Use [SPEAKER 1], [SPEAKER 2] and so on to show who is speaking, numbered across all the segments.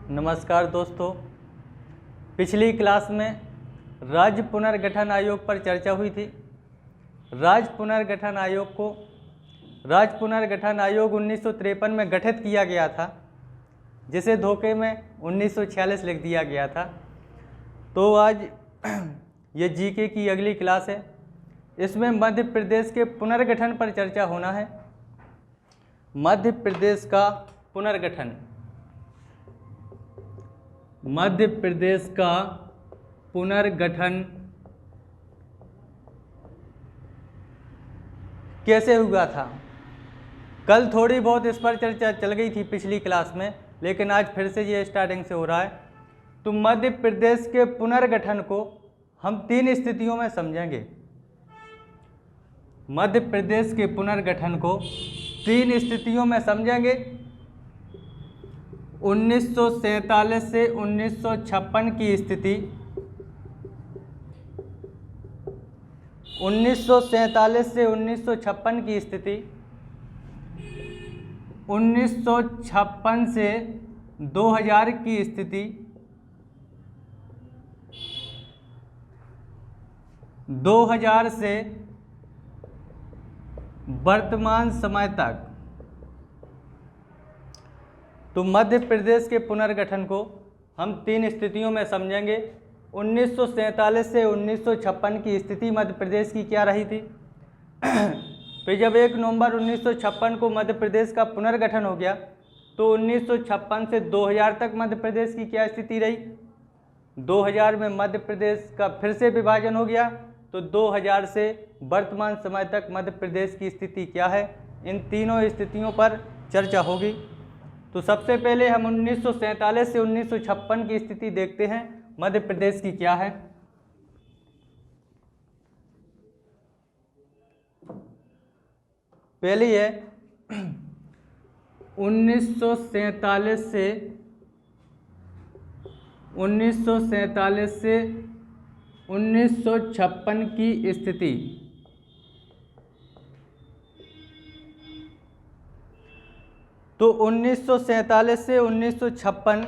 [SPEAKER 1] नमस्कार दोस्तों, पिछली क्लास में राज्य पुनर्गठन आयोग पर चर्चा हुई थी। राज्य पुनर्गठन आयोग 1953 में गठित किया गया था, जिसे धोखे में 1946 लिख दिया गया था। तो आज ये जीके की अगली क्लास है। इसमें मध्य प्रदेश के पुनर्गठन पर चर्चा होना है। मध्य प्रदेश का पुनर्गठन, मध्य प्रदेश का पुनर्गठन कैसे हुआ था। कल थोड़ी बहुत इस पर चर्चा चल गई थी पिछली क्लास में, लेकिन आज फिर से ये स्टार्टिंग से हो रहा है। तो मध्य प्रदेश के पुनर्गठन को हम 3 स्थितियों में समझेंगे। मध्य प्रदेश के पुनर्गठन को 3 स्थितियों में समझेंगे। 1947 से 1956 की स्थिति, 1947 से 1956 की स्थिति, 1956 से 2000 की स्थिति, 2000 से वर्तमान समय तक। तो मध्य प्रदेश के पुनर्गठन को हम 3 स्थितियों में समझेंगे। 1947 से 1956 की स्थिति मध्य प्रदेश की क्या रही थी। फिर जब 1 नवंबर 1956 को मध्य प्रदेश का पुनर्गठन हो गया, तो 1956 से 2000 तक मध्य प्रदेश की क्या स्थिति रही। 2000 में मध्य प्रदेश का फिर से विभाजन हो गया, तो 2000 से वर्तमान समय तक मध्य प्रदेश की स्थिति क्या है। इन तीनों स्थितियों पर चर्चा होगी। तो सबसे पहले हम 1947 से 1956 की स्थिति देखते हैं, मध्य प्रदेश की क्या है। पहली है 1947 से 1956 की स्थिति। तो 1947 से 1956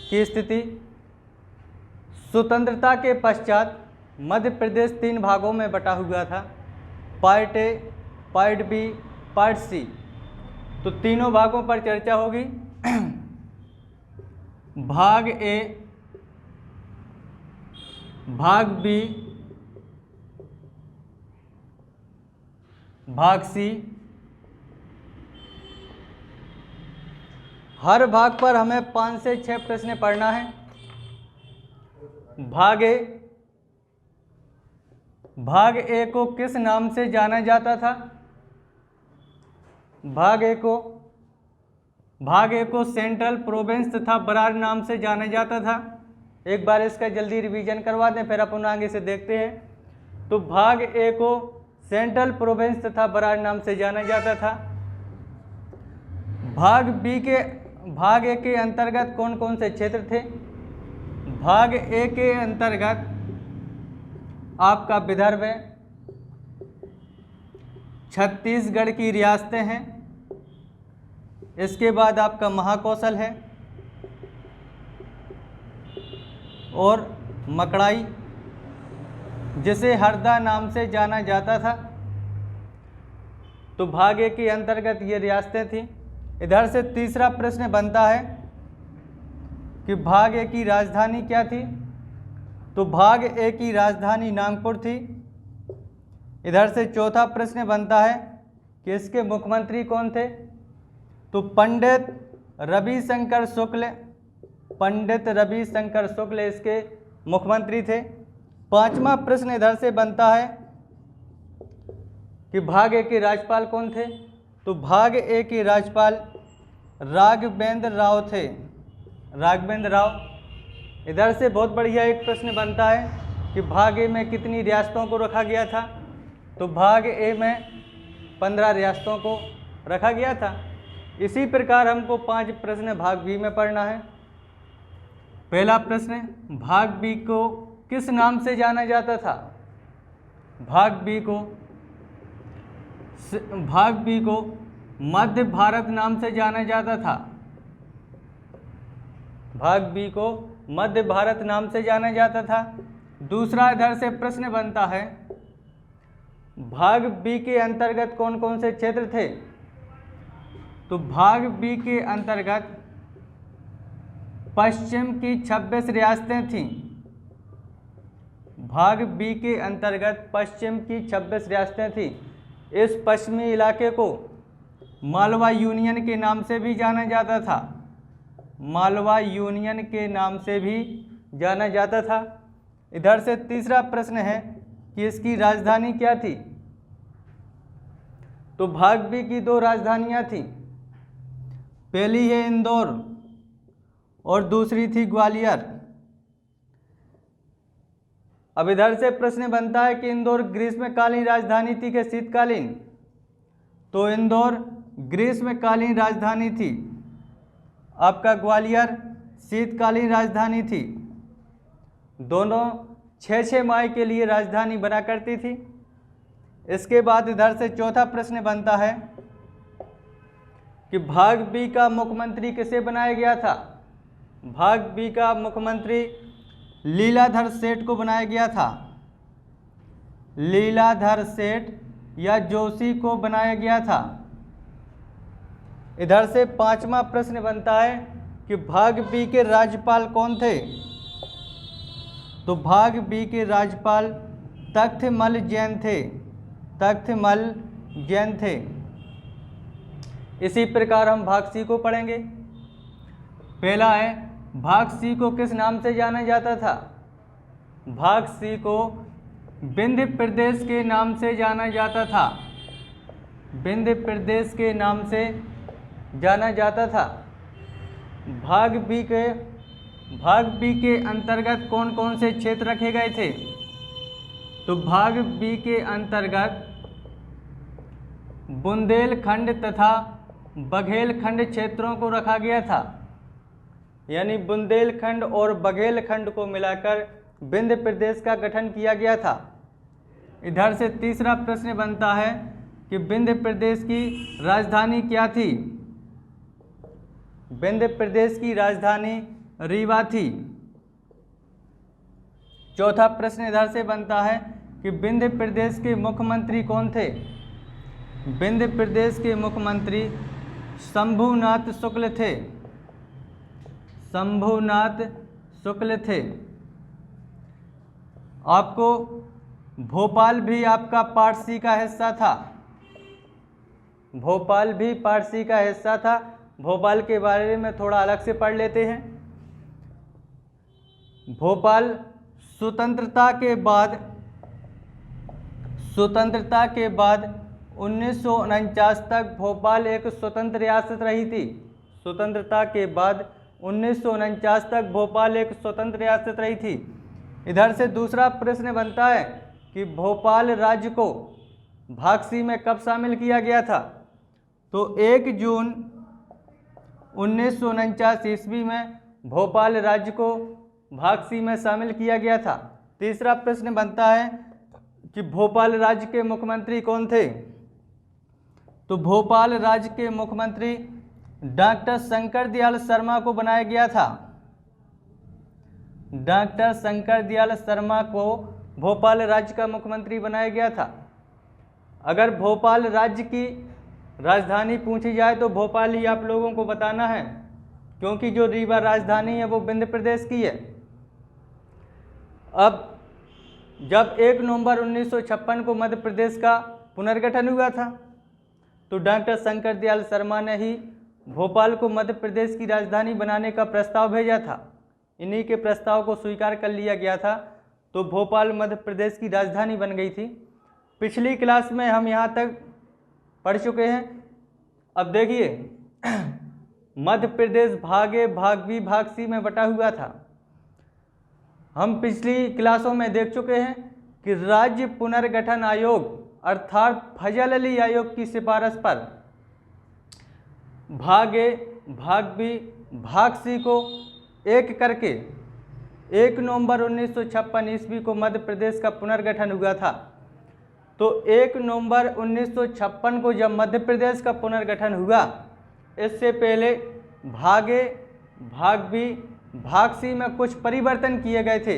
[SPEAKER 1] की स्थिति, स्वतंत्रता के पश्चात मध्य प्रदेश 3 भागों में बटा हुआ था, part A, part B, part C. तो तीनों भागों पर चर्चा होगी। भाग ए, भाग बी, भाग सी। हर भाग पर हमें 5 से 6 प्रश्न पढ़ना है। भाग ए को किस नाम से जाना जाता था। भाग ए को सेंट्रल प्रोविंस तथा बरार नाम से जाना जाता था। एक बार इसका जल्दी रिवीजन करवा दें, फिर अपन आगे से देखते हैं। तो भाग ए को सेंट्रल प्रोविंस तथा बरार नाम से जाना जाता था। भाग ए के अंतर्गत कौन कौन से क्षेत्र थे। भाग ए के अंतर्गत आपका विदर्भ है, छत्तीसगढ़ की रियासतें हैं, इसके बाद आपका महाकौशल है और मकड़ाई, जिसे हरदा नाम से जाना जाता था। तो भाग ए के अंतर्गत ये रियासतें थीं। इधर से तीसरा प्रश्न बनता है कि भाग ए की राजधानी क्या थी। तो भाग ए की राजधानी नागपुर थी। इधर से चौथा प्रश्न बनता है कि इसके मुख्यमंत्री कौन थे। तो पंडित रविशंकर शुक्ल इसके मुख्यमंत्री थे। पांचवा प्रश्न इधर से बनता है कि भाग ए के राज्यपाल कौन थे। तो भाग ए के राज्यपाल राघवेंद्र राव थे, राघवेंद्र राव। इधर से बहुत बढ़िया एक प्रश्न बनता है कि भाग ए में कितनी रियासतों को रखा गया था। तो भाग ए में 15 रियासतों को रखा गया था। इसी प्रकार हमको 5 प्रश्न भाग बी में पढ़ना है। पहला प्रश्न, भाग बी को किस नाम से जाना जाता था। भाग बी को मध्य भारत नाम से जाना जाता था। भाग बी को मध्य भारत नाम से जाना जाता था। दूसरा इधर से प्रश्न बनता है, भाग बी के अंतर्गत कौन कौन से क्षेत्र थे? तो भाग बी के अंतर्गत पश्चिम की 26 रियासतें थीं। भाग बी के अंतर्गत पश्चिम की 26 रियासतें थीं। इस पश्चिमी इलाके को मालवा यूनियन के नाम से भी जाना जाता था। मालवा यूनियन के नाम से भी जाना जाता था। इधर से तीसरा प्रश्न है कि इसकी राजधानी क्या थी? तो भाग बी की 2 राजधानियां थीं। पहली है इंदौर और दूसरी थी ग्वालियर। अब इधर से प्रश्न बनता है कि इंदौर ग्रीष्मकालीन राजधानी थी कि शीतकालीन? तो इंदौर ग्रीष्मकालीन राजधानी थी। आपका ग्वालियर शीतकालीन राजधानी थी। दोनों 6-6 माह के लिए राजधानी बना करती थी। इसके बाद इधर से चौथा प्रश्न बनता है कि भाग बी का मुख्यमंत्री किसे बनाया गया था? भाग बी का मुख्यमंत्री लीलाधर सेठ को बनाया गया था। लीलाधर सेठ या जोशी को बनाया गया था। इधर से पांचवा प्रश्न बनता है कि भाग बी के राज्यपाल कौन थे? तो भाग बी के राज्यपाल तख्तमल जैन थे। तख्तमल जैन थे। इसी प्रकार हम भाग सी को पढ़ेंगे। पहला है, भाग सी को किस नाम से जाना जाता था? भाग सी को विंध्य प्रदेश के नाम से जाना जाता था। विंध्य प्रदेश के नाम से जाना जाता था। भाग बी के अंतर्गत कौन कौन से क्षेत्र रखे गए थे? तो भाग बी के अंतर्गत बुंदेलखंड तथा बघेलखंड क्षेत्रों को रखा गया था। यानी बुंदेलखंड और बघेलखंड को मिलाकर विंध्य प्रदेश का गठन किया गया था। इधर से तीसरा प्रश्न बनता है कि विंध्य प्रदेश की राजधानी क्या थी? विंध्य प्रदेश की राजधानी रीवा थी। चौथा प्रश्न इधर से बनता है कि विंध्य प्रदेश के मुख्यमंत्री कौन थे? विंध्य प्रदेश के मुख्यमंत्री शंभुनाथ शुक्ल थे। शंभुनाथ शुक्ल थे। आपको भोपाल भी आपका पार्ट सी का हिस्सा था। भोपाल भी पार्ट सी का हिस्सा था। भोपाल के बारे में थोड़ा अलग से पढ़ लेते हैं। भोपाल स्वतंत्रता के बाद 1949 तक भोपाल एक स्वतंत्र रियासत रही थी। स्वतंत्रता के बाद 1949 तक भोपाल एक स्वतंत्र रियासत रही थी। इधर से दूसरा प्रश्न बनता है कि भोपाल राज्य को भाग सी में कब शामिल किया गया था? तो 1 जून 1949 ईस्वी में भोपाल राज्य को भाग सी में शामिल किया गया था। तीसरा प्रश्न बनता है कि भोपाल राज्य के मुख्यमंत्री कौन थे? तो भोपाल राज्य के मुख्यमंत्री डॉक्टर शंकर दयाल शर्मा को बनाया गया था। डॉक्टर शंकर दयाल शर्मा को भोपाल राज्य का मुख्यमंत्री बनाया गया था। अगर भोपाल राज्य की राजधानी पूछी जाए तो भोपाल ही आप लोगों को बताना है, क्योंकि जो रीवा राजधानी है वो विंध्य प्रदेश की है। अब जब 1 नवंबर 1956 को मध्य प्रदेश का पुनर्गठन हुआ था तो डॉक्टर शंकर दयाल शर्मा ने ही भोपाल को मध्य प्रदेश की राजधानी बनाने का प्रस्ताव भेजा था। इन्हीं के प्रस्ताव को स्वीकार कर लिया गया था, तो भोपाल मध्य प्रदेश की राजधानी बन गई थी। पिछली क्लास में हम यहाँ तक पढ़ चुके हैं। अब देखिए, मध्य प्रदेश भाग ए, भाग बी, भाग सी में बटा हुआ था। हम पिछली क्लासों में देख चुके हैं कि राज्य पुनर्गठन आयोग अर्थात फजल अली आयोग की सिफारिश पर भाग ए, भाग बी, भाग सी को एक करके 1 नवंबर 1956 ईस्वी को मध्य प्रदेश का पुनर्गठन हुआ था। तो 1 नवंबर 1956 को जब मध्य प्रदेश का पुनर्गठन हुआ, इससे पहले भाग ए, भाग बी, भाग सी में कुछ परिवर्तन किए गए थे।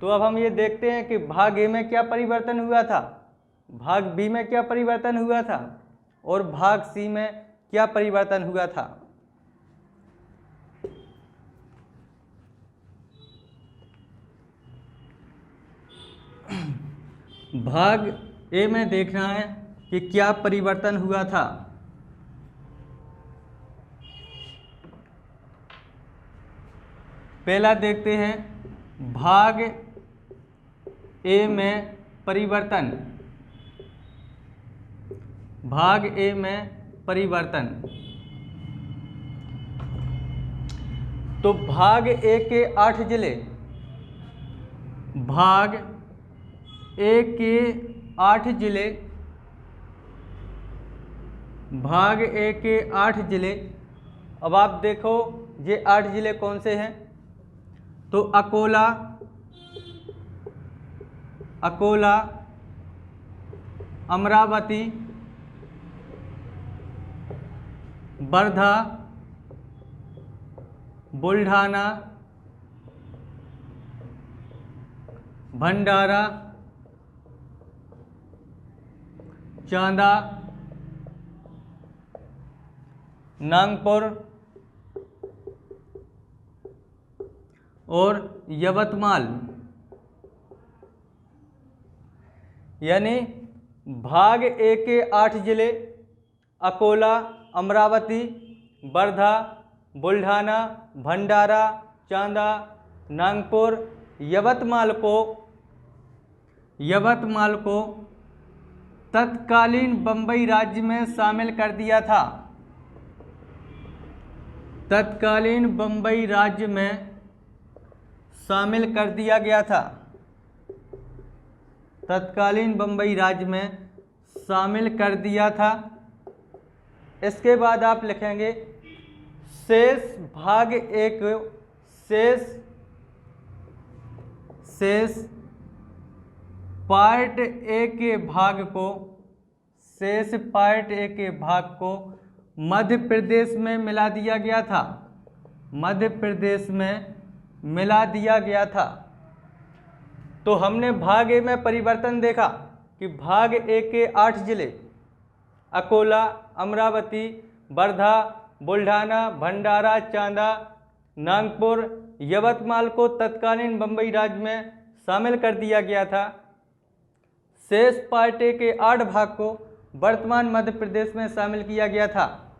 [SPEAKER 1] तो अब हम ये देखते हैं कि भाग ए में क्या परिवर्तन हुआ था, भाग बी में क्या परिवर्तन हुआ था और भाग सी में क्या परिवर्तन हुआ था। भाग ए में देखना है कि क्या परिवर्तन हुआ था। पहला देखते हैं भाग ए में परिवर्तन, भाग ए में परिवर्तन। तो भाग ए के 8 जिले, भाग ए के 8 जिले, भाग ए के 8 जिले। अब आप देखो ये 8 जिले कौन से हैं। तो अकोला, अकोला, अमरावती, वर्धा, बुल्ढाना, भंडारा, चांदा, नागपुर और यवतमाल। यानी भाग ए के 8 जिले अकोला, अमरावती, वर्धा, बुल्ढाना, भंडारा, चांदा, नागपुर, यवतमाल को तत्कालीन बम्बई राज्य में शामिल कर दिया था। तत्कालीन बम्बई राज्य में शामिल कर दिया गया था। तत्कालीन बम्बई राज्य में शामिल कर दिया था। इसके बाद आप लिखेंगे शेष भाग ए को, शेष पार्ट ए के भाग को, शेष पार्ट ए के भाग को मध्य प्रदेश में मिला दिया गया था। मध्य प्रदेश में मिला दिया गया था। तो हमने भाग ए में परिवर्तन देखा कि भाग ए के 8 जिले अकोला, अमरावती, वर्धा, बुल्ढाना, भंडारा, चांदा, नागपुर, यवतमाल को तत्कालीन बम्बई राज्य में शामिल कर दिया गया था। शेष पार्ट ए के 8 भाग को वर्तमान मध्य प्रदेश में शामिल किया गया था।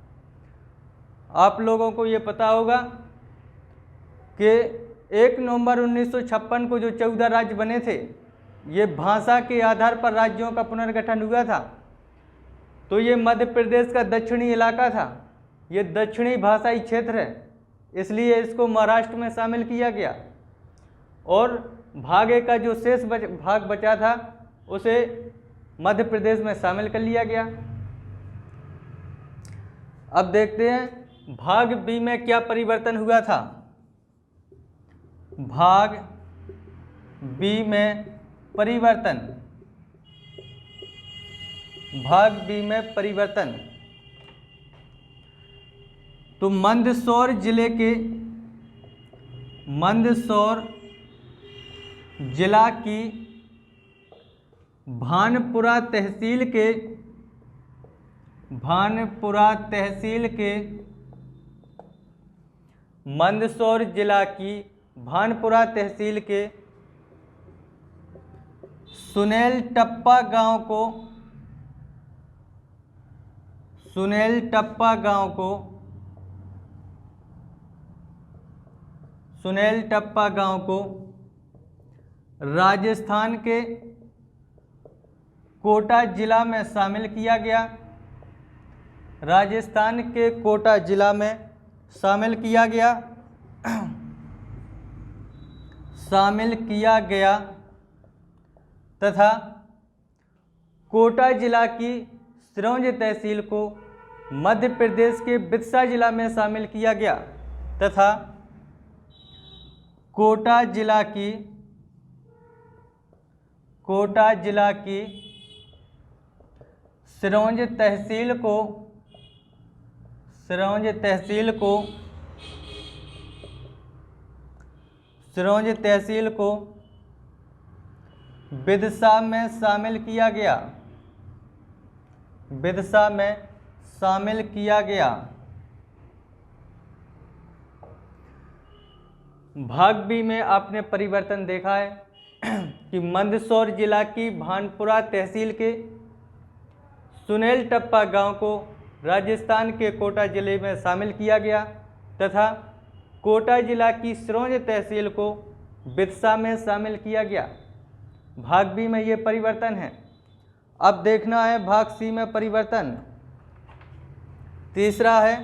[SPEAKER 1] आप लोगों को ये पता होगा कि 1 नवंबर 1956 को जो 14 राज्य बने थे, ये भाषा के आधार पर राज्यों का पुनर्गठन हुआ था। तो ये मध्य प्रदेश का दक्षिणी इलाका था, ये दक्षिणी भाषाई क्षेत्र है, इसलिए इसको महाराष्ट्र में शामिल किया गया। और भाग ए का जो शेष भाग बचा था उसे मध्य प्रदेश में शामिल कर लिया गया। अब देखते हैं भाग बी में क्या परिवर्तन हुआ था। भाग बी में परिवर्तन, भाग बी में परिवर्तन। तो मंदसौर जिले के, मंदसौर जिला की भानपुरा तहसील के, भानपुरा तहसील के, मंदसौर जिला की भानपुरा तहसील के सुनेल टप्पा गांव को, सुनेल टप्पा गांव को, सुनेल टप्पा गांव को राजस्थान के कोटा जिला में शामिल किया गया। राजस्थान के कोटा जिला में शामिल किया गया, शामिल किया गया तथा कोटा जिला की सिरोंज तहसील को मध्य प्रदेश के बिरसा जिला में शामिल किया गया तथा कोटा जिला की, कोटा जिला की सिरोंज तहसील को, सिरोंज तहसील को सिरोंज तहसील को विदिशा में शामिल किया गया। विदिशा में शामिल किया गया। भाग बी में आपने परिवर्तन देखा है कि मंदसौर जिला की भानपुरा तहसील के सुनेल टप्पा गांव को राजस्थान के कोटा जिले में शामिल किया गया तथा कोटा जिला की सिरोंज तहसील को विदिशा में शामिल किया गया। भाग बी में ये परिवर्तन है। अब देखना है भाग सी में परिवर्तन। तीसरा है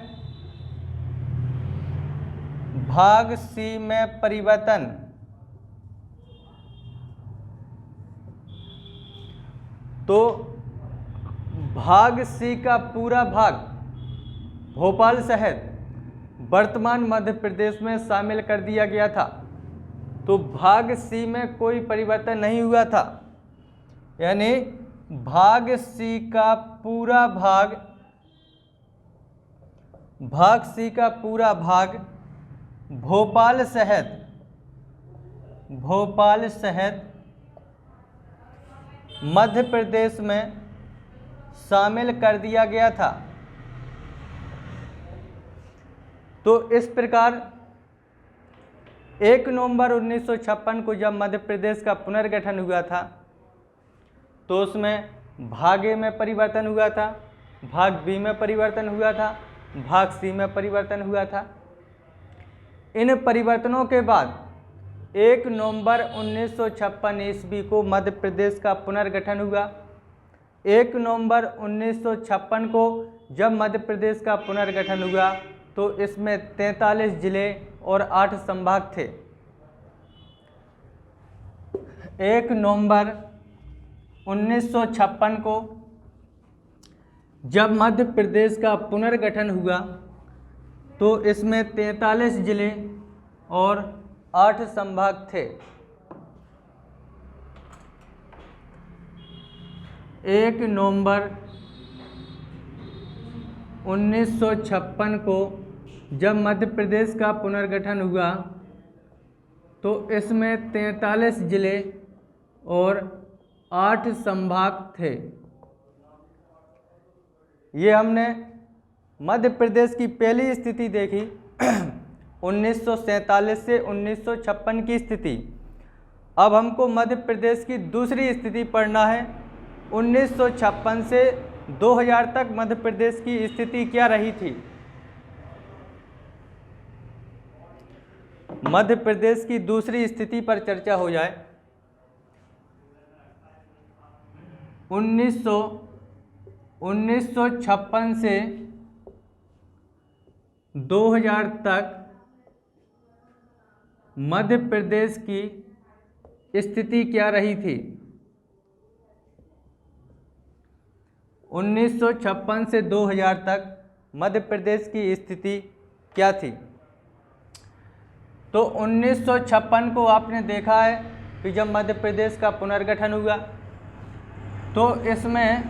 [SPEAKER 1] भाग सी में परिवर्तन। तो भाग सी का पूरा भाग भोपाल शहर वर्तमान मध्य प्रदेश में शामिल कर दिया गया था। तो भाग सी में कोई परिवर्तन नहीं हुआ था, यानी भाग सी का पूरा भाग, भाग सी का पूरा भाग भोपाल शहर मध्य प्रदेश में शामिल कर दिया गया था। तो इस प्रकार 1 नवंबर 1956 को जब मध्य प्रदेश का पुनर्गठन हुआ था तो उसमें भाग ए में परिवर्तन हुआ था, भाग बी में परिवर्तन हुआ था, भाग सी में परिवर्तन हुआ था। इन परिवर्तनों के बाद 1 नवंबर 1956 ईस्वी को मध्य प्रदेश का पुनर्गठन हुआ। 1 नवंबर 1956 को जब मध्य प्रदेश का पुनर्गठन हुआ तो इसमें 43 जिले और 8 संभाग थे। 1 नवंबर 1956 को जब मध्य प्रदेश का पुनर्गठन हुआ तो इसमें 43 जिले और 8 संभाग थे। 1 नवंबर 1956 को जब मध्य प्रदेश का पुनर्गठन हुआ तो इसमें 43 जिले और 8 संभाग थे। ये हमने मध्य प्रदेश की पहली स्थिति देखी 1947 से 1956 की स्थिति। अब हमको मध्य प्रदेश की दूसरी स्थिति पढ़ना है। 1956 से 2000 तक मध्य प्रदेश की स्थिति क्या रही थी। मध्य प्रदेश की दूसरी स्थिति पर चर्चा हो जाए। 1956 से 2000 तक मध्य प्रदेश की स्थिति क्या रही थी। 1956 से 2000 तक मध्य प्रदेश की स्थिति क्या थी। तो 1956 को आपने देखा है कि जब मध्य प्रदेश का पुनर्गठन हुआ तो इसमें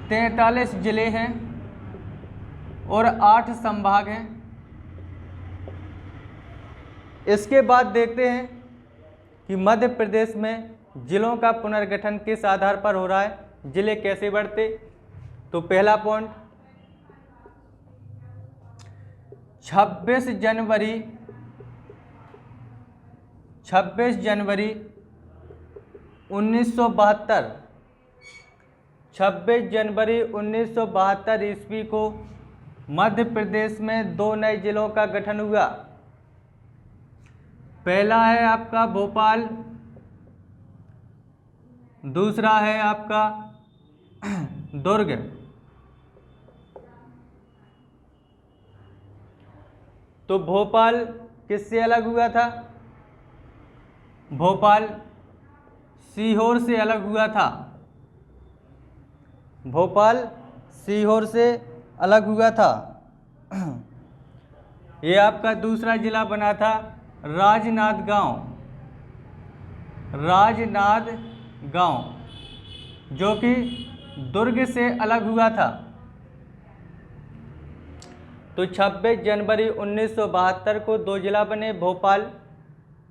[SPEAKER 1] 43 जिले हैं और 8 संभाग हैं। इसके बाद देखते हैं कि मध्य प्रदेश में जिलों का पुनर्गठन किस आधार पर हो रहा है, जिले कैसे बढ़ते। तो पहला पॉइंट 26 जनवरी 1972 26 जनवरी 1972 ईस्वी को मध्य प्रदेश में 2 नए जिलों का गठन हुआ। पहला है आपका भोपाल, दूसरा है आपका दुर्ग। तो भोपाल किससे अलग हुआ था। भोपाल सीहोर से अलग हुआ था। भोपाल सीहोर से अलग हुआ था। ये आपका दूसरा जिला बना था राजनांदगांव, जो कि दुर्ग से अलग हुआ था। तो 26 जनवरी 1972 को 2 जिला बने, भोपाल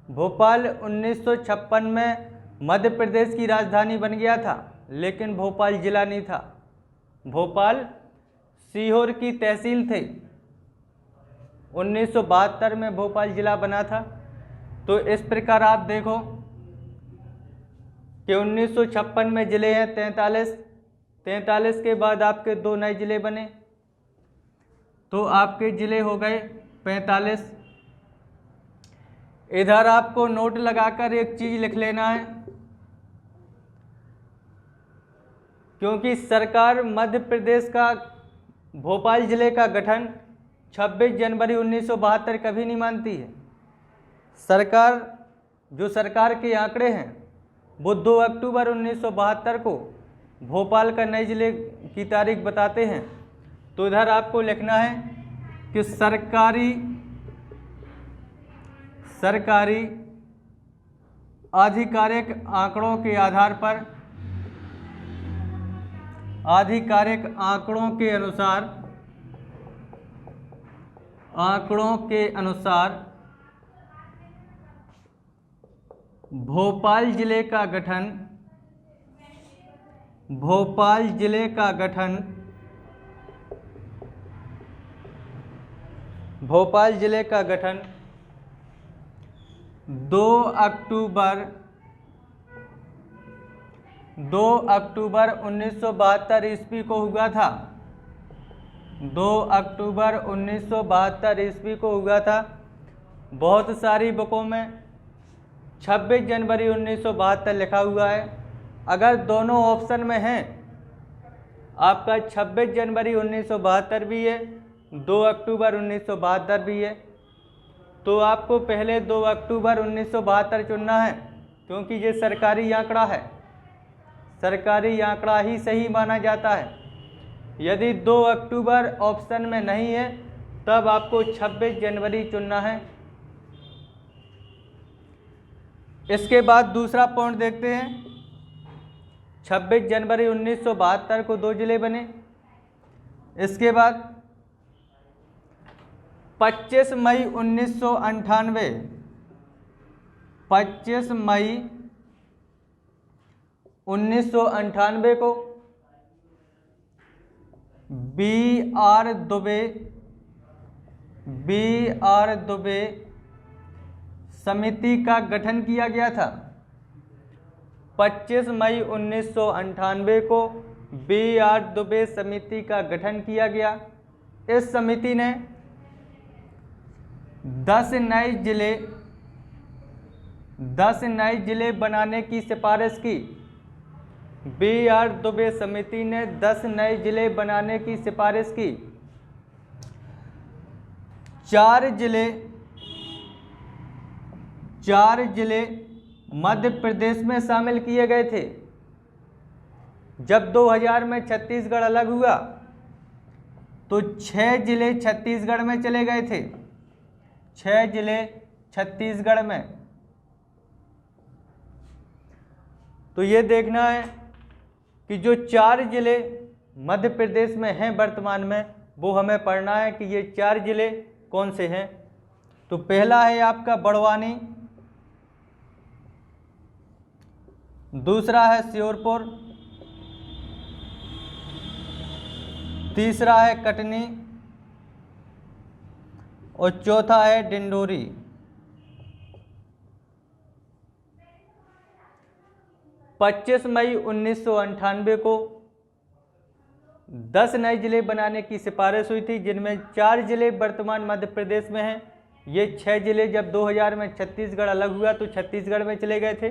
[SPEAKER 1] भोपाल 1956 में मध्य प्रदेश की राजधानी बन गया था, लेकिन भोपाल जिला नहीं था। भोपाल सीहोर की तहसील थी। 1972 में भोपाल जिला बना था। तो इस प्रकार आप देखो कि 1956 में ज़िले हैं 43 के बाद आपके 2 नए ज़िले बने, तो आपके ज़िले हो गए 45। इधर आपको नोट लगाकर एक चीज़ लिख लेना है, क्योंकि सरकार मध्य प्रदेश का भोपाल ज़िले का गठन 26 जनवरी 1972 कभी नहीं मानती है। सरकार के आंकड़े हैं वो 2 अक्टूबर 1972 को भोपाल का नए ज़िले की तारीख बताते हैं। तो इधर आपको लिखना है कि सरकारी आधिकारिक आंकड़ों के आधार पर, आधिकारिक आंकड़ों के अनुसार भोपाल जिले का गठन 2 अक्टूबर 1972 ईस्वी को हुआ था। 2 अक्टूबर 1972 ईस्वी को हुआ था। बहुत सारी बुकों में 26 जनवरी 1972 लिखा हुआ है। अगर दोनों ऑप्शन में हैं, आपका 26 जनवरी 1972 भी है, 2 अक्टूबर 1972 भी है, तो आपको पहले 2 अक्टूबर 1972 चुनना है, क्योंकि ये सरकारी आंकड़ा है। सरकारी आंकड़ा ही सही माना जाता है। यदि 2 अक्टूबर ऑप्शन में नहीं है, तब आपको 26 जनवरी चुनना है। इसके बाद दूसरा पॉइंट देखते हैं। 26 जनवरी 1972 को 2 जिले बने। इसके बाद 25 मई 1998 को बी.आर. दुबे समिति का गठन किया गया था। 25 मई 1998 को बी.आर. दुबे समिति का गठन किया गया। इस समिति ने 10 नए जिले बनाने की सिफारिश की। बी.आर. दुबे समिति ने 10 नए जिले बनाने की सिफारिश की। 4 जिले मध्य प्रदेश में शामिल किए गए थे। जब 2000 में छत्तीसगढ़ अलग हुआ, तो 6 जिले छत्तीसगढ़ में चले गए थे। 6 जिले छत्तीसगढ़ में। तो ये देखना है कि जो 4 जिले मध्य प्रदेश में हैं वर्तमान में, वो हमें पढ़ना है कि ये 4 जिले कौन से हैं। तो पहला है आपका बड़वानी, दूसरा है श्योरपुर, तीसरा है कटनी और चौथा है डिंडोरी। पच्चीस मई 1998 को 10 नए जिले बनाने की सिफारिश हुई थी, जिनमें 4 जिले वर्तमान मध्य प्रदेश में हैं। ये 6 जिले जब 2000 में छत्तीसगढ़ अलग हुआ तो छत्तीसगढ़ में चले गए थे।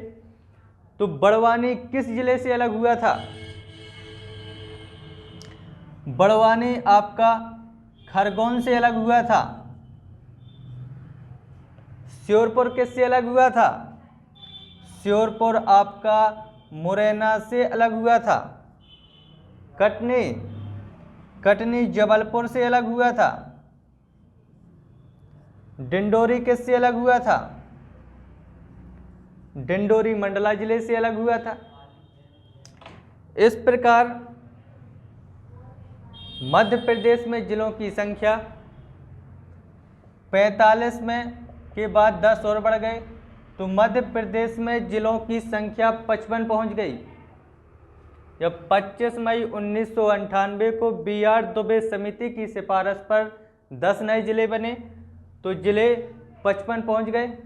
[SPEAKER 1] तो बड़वानी किस जिले से अलग हुआ था? बड़वानी आपका खरगोन से अलग हुआ था। श्योरपुर किससे अलग हुआ था? श्योरपुर आपका मुरैना से अलग हुआ था। कटनी जबलपुर से अलग हुआ था। डिंडोरी किससे अलग हुआ था? डिंडोरी मंडला जिले से अलग हुआ था। इस प्रकार मध्य प्रदेश में जिलों की संख्या 45 में के बाद 10 और बढ़ गए, तो मध्य प्रदेश में जिलों की संख्या 55 पहुंच गई। जब 25 मई 1998 को BR दुबे समिति की सिफारिश पर 10 नए जिले बने, तो जिले 55 पहुंच गए।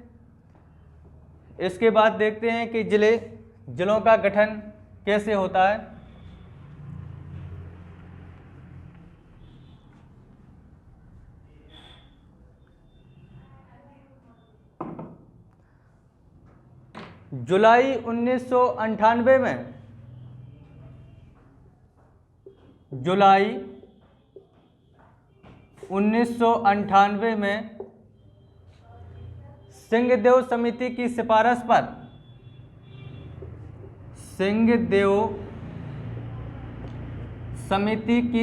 [SPEAKER 1] इसके बाद देखते हैं कि जिलों का गठन कैसे होता है। जुलाई 1998 में सिंहदेव समिति की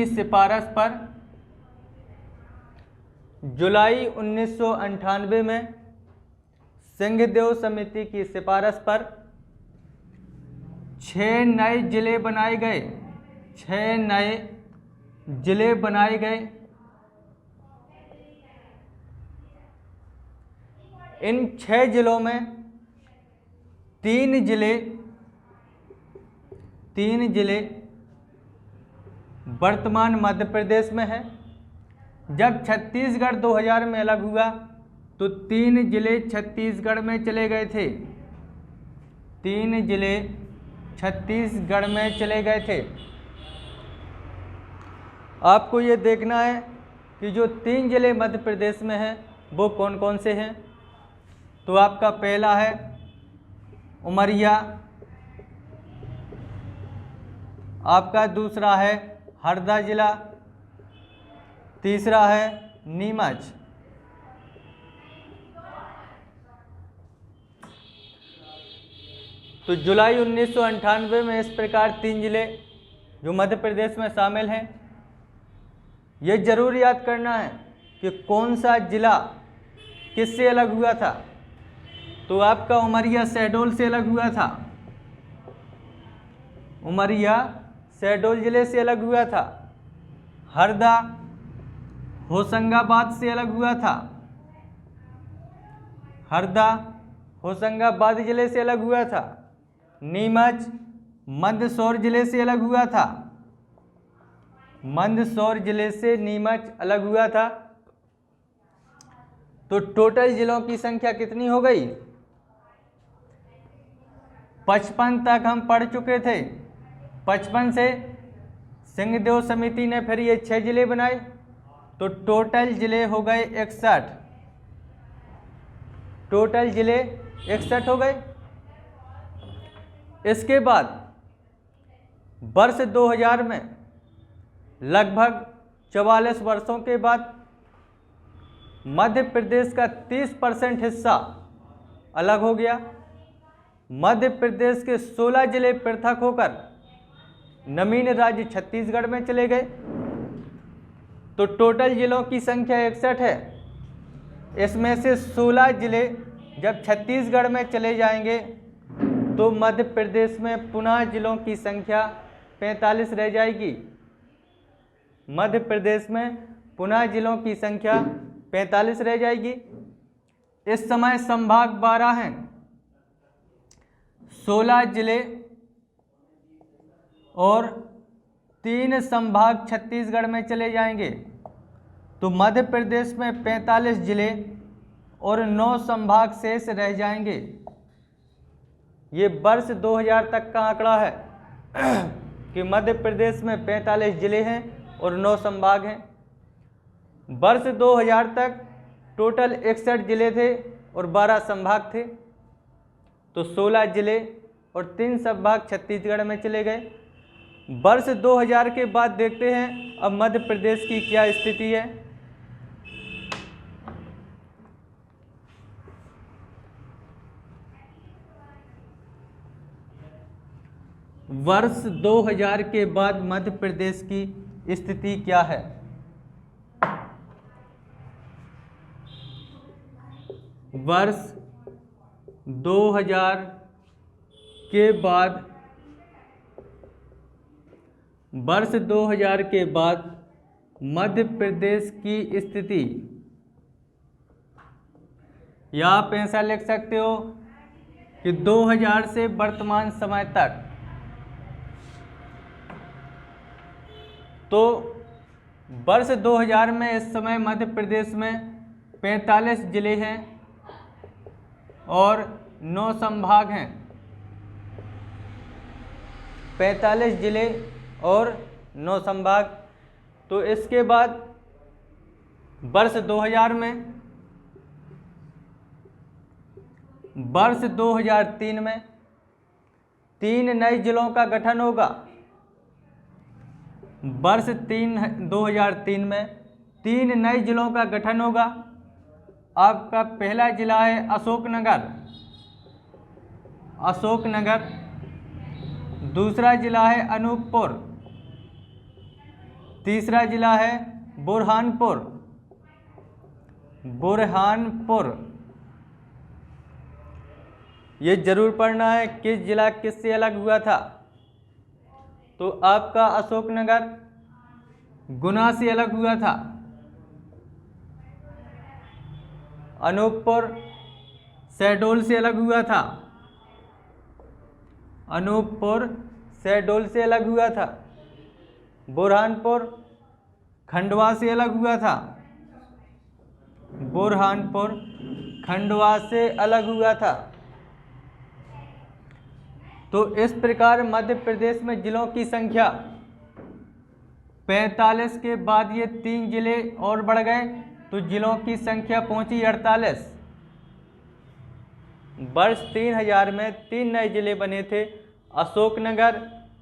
[SPEAKER 1] सिफारिश पर जुलाई 1998 में सिंहदेव समिति की सिफारिश पर 6 नए जिले बनाए गए। 6 नए जिले बनाए गए। इन 6 जिलों में 3 जिले वर्तमान मध्य प्रदेश में है। जब छत्तीसगढ़ 2000 में अलग हुआ तो 3 जिले छत्तीसगढ़ में चले गए थे। 3 जिले छत्तीसगढ़ में चले गए थे। आपको ये देखना है कि जो 3 जिले मध्य प्रदेश में हैं वो कौन कौन से हैं। तो आपका पहला है उमरिया, आपका दूसरा है हरदा जिला, तीसरा है नीमच। तो जुलाई 1998 में इस प्रकार 3 जिले जो मध्य प्रदेश में शामिल हैं। ये जरूर याद करना है कि कौन सा जिला किससे अलग हुआ था। तो आपका उमरिया शहडोल से अलग हुआ था। उमरिया शहडोल जिले से अलग हुआ था। हरदा होशंगाबाद से अलग हुआ था। हरदा होशंगाबाद जिले से अलग हुआ था। नीमच मंदसौर जिले से अलग हुआ था। मंदसौर जिले से नीमच अलग हुआ था। तो टोटल जिलों की संख्या कितनी हो गई? 55 तक हम पढ़ चुके थे। 55 से सिंहदेव समिति ने फिर ये 6 जिले बनाए, तो टोटल जिले हो गए 61। टोटल जिले 61 हो गए। इसके बाद वर्ष 2000 में लगभग 44 वर्षों के बाद मध्य प्रदेश का 30% हिस्सा अलग हो गया। मध्य प्रदेश के 16 जिले पृथक होकर नवीन राज्य छत्तीसगढ़ में चले गए। तो टोटल जिलों की संख्या 61 है। इसमें से 16 जिले जब छत्तीसगढ़ में चले जाएंगे तो मध्य प्रदेश में पुनः जिलों की संख्या 45 रह जाएगी। मध्य प्रदेश में पुनः जिलों की संख्या 45 रह जाएगी। इस समय संभाग 12 हैं। 16 जिले और 3 संभाग छत्तीसगढ़ में चले जाएंगे। तो मध्य प्रदेश में 45 जिले और 9 संभाग शेष रह जाएंगे। ये वर्ष 2000 तक का आंकड़ा है कि मध्य प्रदेश में 45 जिले हैं और 9 संभाग हैं। वर्ष 2000 तक टोटल 61 जिले थे और 12 संभाग थे। तो 16 जिले और 3 संभाग छत्तीसगढ़ में चले गए। वर्ष 2000 के बाद देखते हैं अब मध्य प्रदेश की क्या स्थिति है। वर्ष 2000 के बाद मध्य प्रदेश की स्थिति क्या है? वर्ष 2000 के बाद मध्य प्रदेश की स्थिति, या आप ऐसा लिख सकते हो कि 2000 से वर्तमान समय तक तो वर्ष 2000 में इस समय मध्य प्रदेश में 45 जिले हैं और 9 संभाग हैं। 45 जिले और 9 संभाग। तो इसके बाद वर्ष 2003 में 3 नए जिलों का गठन होगा। वर्ष 2003 में 3 नए जिलों का गठन होगा। आपका पहला जिला है अशोकनगर। दूसरा जिला है अनूपपुर। तीसरा जिला है बुरहानपुर। ये जरूर पढ़ना है किस जिला किससे अलग हुआ था। तो आपका अशोकनगर गुना से अलग हुआ था। अनूपपुर शहडोल से अलग हुआ था। बुरहानपुर खंडवा से अलग हुआ था। तो इस प्रकार मध्य प्रदेश में जिलों की संख्या 45 के बाद ये 3 जिले और बढ़ गए तो जिलों की संख्या पहुंची 48। वर्ष 3000 में 3 नए जिले बने थे, अशोकनगर,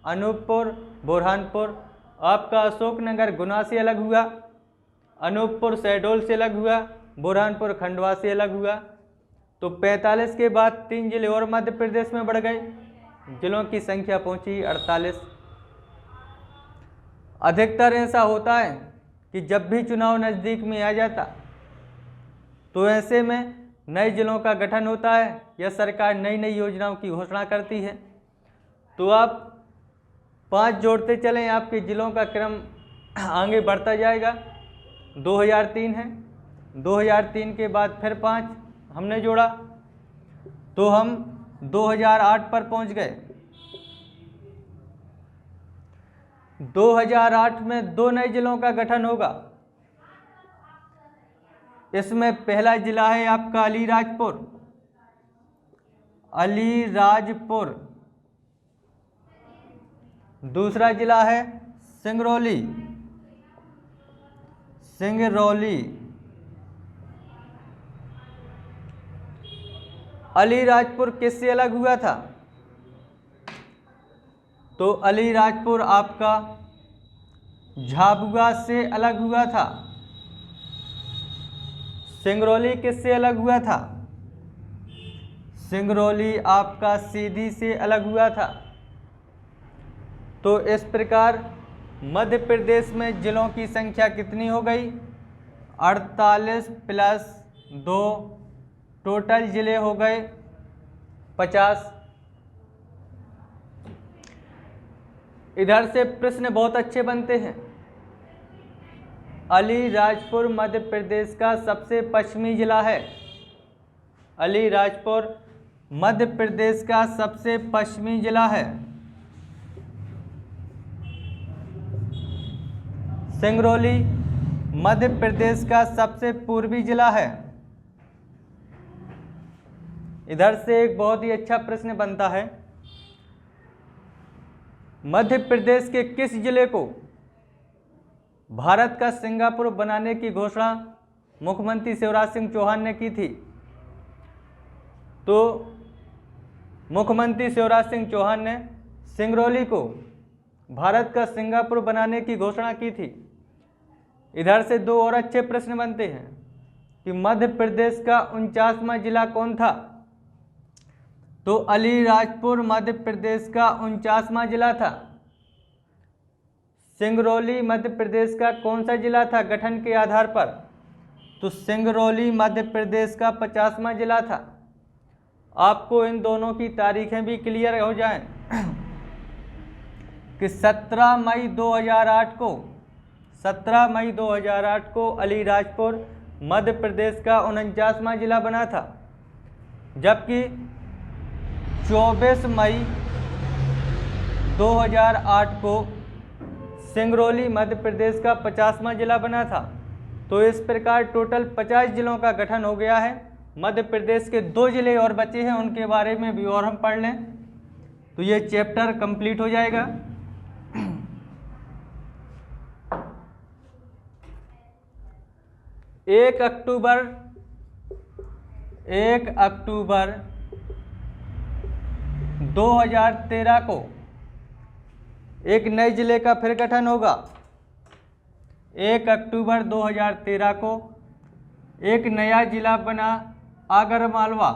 [SPEAKER 1] अनूपपुर, बुरहानपुर। आपका अशोकनगर गुना से अलग हुआ, अनूपपुर शहडोल से अलग हुआ, बुरहानपुर खंडवा से अलग हुआ। तो 45 के बाद 3 जिले और मध्य प्रदेश में बढ़ गए, जिलों की संख्या पहुंची 48। अधिकतर ऐसा होता है कि जब भी चुनाव नज़दीक में आ जाता तो ऐसे में नए जिलों का गठन होता है या सरकार नई नई योजनाओं की घोषणा करती है। तो आप 5 जोड़ते चलें, आपके जिलों का क्रम आगे बढ़ता जाएगा। 2003 है, 2003 के बाद फिर 5 हमने जोड़ा तो हम 2008 पर पहुंच गए। 2008 में 2 नए जिलों का गठन होगा। इसमें पहला जिला है आपका अलीराजपुर। दूसरा जिला है सिंगरौली। अलीराजपुर किससे अलग हुआ था? तो अलीराजपुर आपका झाबुआ से अलग हुआ था। सिंगरौली किससे अलग हुआ था? सिंगरौली आपका सीधी से अलग हुआ था। तो इस प्रकार मध्य प्रदेश में जिलों की संख्या कितनी हो गई? 48 प्लस 2, टोटल जिले हो गए 50। इधर से प्रश्न बहुत अच्छे बनते हैं। अलीराजपुर मध्य प्रदेश का सबसे पश्चिमी जिला है। अलीराजपुर मध्य प्रदेश का सबसे पश्चिमी जिला है। सिंगरौली मध्य प्रदेश का सबसे पूर्वी जिला है। इधर से एक बहुत ही अच्छा प्रश्न बनता है, मध्य प्रदेश के किस जिले को भारत का सिंगापुर बनाने की घोषणा मुख्यमंत्री शिवराज सिंह चौहान ने की थी? तो मुख्यमंत्री शिवराज सिंह चौहान ने सिंगरौली को भारत का सिंगापुर बनाने की घोषणा की थी। इधर से 2 और अच्छे प्रश्न बनते हैं कि मध्य प्रदेश का 49वां जिला कौन था? तो अलीराजपुर मध्य प्रदेश का 49वां जिला था। सिंगरौली मध्य प्रदेश का कौन सा जिला था गठन के आधार पर? तो सिंगरौली मध्य प्रदेश का 50वां जिला था। आपको इन दोनों की तारीखें भी क्लियर हो जाएं कि 17 मई 2008 को अलीराजपुर मध्य प्रदेश का 49वां जिला बना था, जबकि 24 मई 2008 को सिंगरौली मध्य प्रदेश का 50वां जिला बना था। तो इस प्रकार टोटल 50 जिलों का गठन हो गया है। मध्य प्रदेश के 2 जिले और बचे हैं, उनके बारे में भी और हम पढ़ लें तो ये चैप्टर कंप्लीट हो जाएगा। एक अक्टूबर 2013 को एक नए जिले का फिर गठन होगा। 1 अक्टूबर 2013 को एक नया जिला बना आगरमालवा।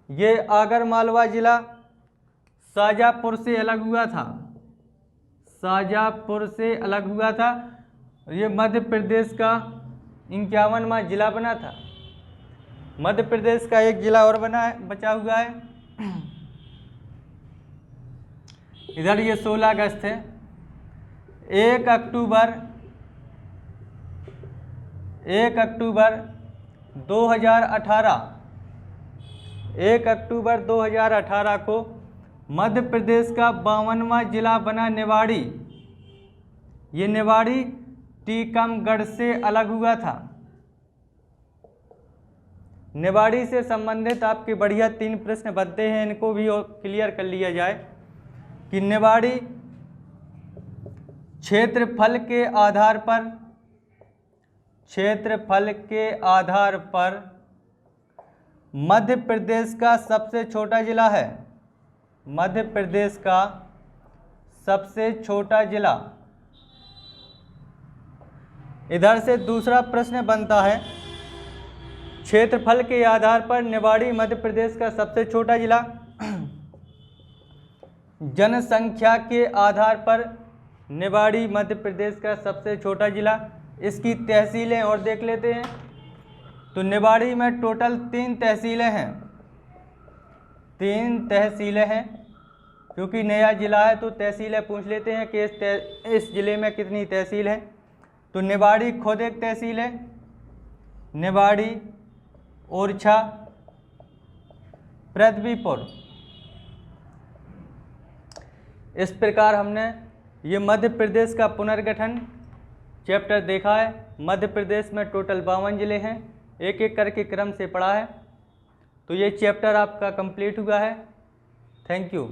[SPEAKER 1] ये आगरमालवा जिला शाजापुर से अलग हुआ था। ये मध्य प्रदेश का 51वां जिला बना था। मध्य प्रदेश का एक जिला और बचा हुआ है। इधर ये 16 अगस्त है। 1 अक्टूबर 2018 को मध्य प्रदेश का 52वां जिला बना निवाड़ी। ये निवाड़ी टीकमगढ़ से अलग हुआ था। निवाड़ी से संबंधित आपके बढ़िया 3 प्रश्न बनते हैं, इनको भी क्लियर कर लिया जाए कि निवाड़ी क्षेत्रफल के आधार पर मध्य प्रदेश का सबसे छोटा जिला है। मध्य प्रदेश का सबसे छोटा जिला। इधर से दूसरा प्रश्न बनता है, क्षेत्रफल के आधार पर निवाड़ी मध्य प्रदेश का सबसे छोटा जिला। जनसंख्या के आधार पर निवाड़ी मध्य प्रदेश का सबसे छोटा जिला। इसकी तहसीलें और देख लेते हैं। तो निवाड़ी में टोटल 3 तहसीलें हैं। क्योंकि नया जिला है तो तहसीलें पूछ लेते हैं कि इस जिले में कितनी तहसील है। तो निवाड़ी खुद एक तहसील है। निवाड़ी, ओरछा, पृथ्वीपुर। इस प्रकार हमने ये मध्य प्रदेश का पुनर्गठन चैप्टर देखा है। मध्य प्रदेश में टोटल 52 जिले हैं, एक एक करके क्रम से पढ़ा है। तो ये चैप्टर आपका कंप्लीट हुआ है। Thank you.